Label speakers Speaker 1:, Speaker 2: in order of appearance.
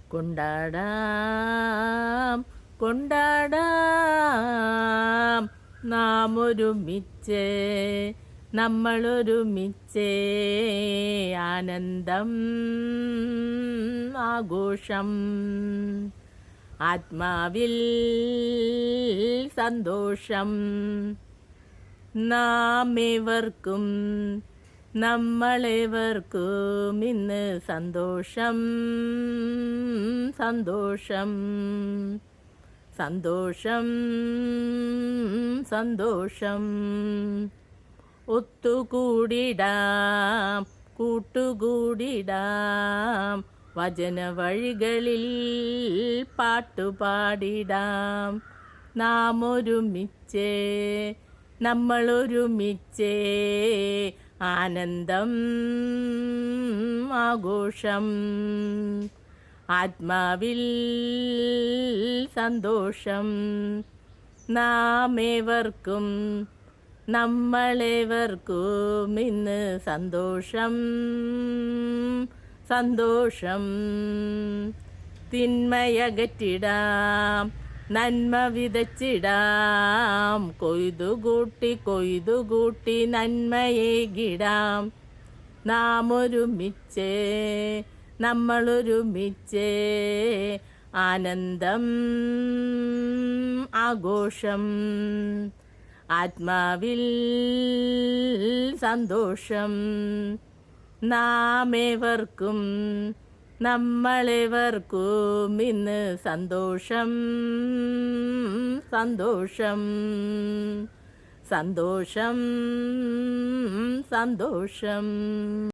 Speaker 1: കൊണ്ടാടാം കൊണ്ടാടാം നാം ഒരുമിച്ച് നമ്മളൊരുമിച്ച് ആനന്ദം ആഘോഷം ആത്മാവിൽ സന്തോഷം നാമേവർക്കും നമ്മളേവർക്കും ഇന്ന് സന്തോഷം സന്തോഷം സന്തോഷം സന്തോഷം ഒത്തുകൂടിടാം കൂട്ടുകൂടിടാം വചന വഴികളിൽ പാട്ടുപാടിടാം നാം ഒരുമിച്ച് നമ്മളൊരുമിച്ച് ആനന്ദം ആഘോഷം ആത്മാവിൽ സന്തോഷം നാമേവർക്കും നമ്മളേവർക്കും ഇന്ന് സന്തോഷം സന്തോഷം തിന്മയകറ്റിടാം നന്മ വിതച്ചിടാം കൊയ്തുകൂട്ടി നന്മയേകിടാം നാം ഒരുമിച്ച് നമ്മളൊരുമിച്ച് ആനന്ദം ആഘോഷം ആത്മാവിൽ സന്തോഷം നാമേവർക്കും നമ്മളേവർക്കും ഇന്ന് സന്തോഷം സന്തോഷം സന്തോഷം സന്തോഷം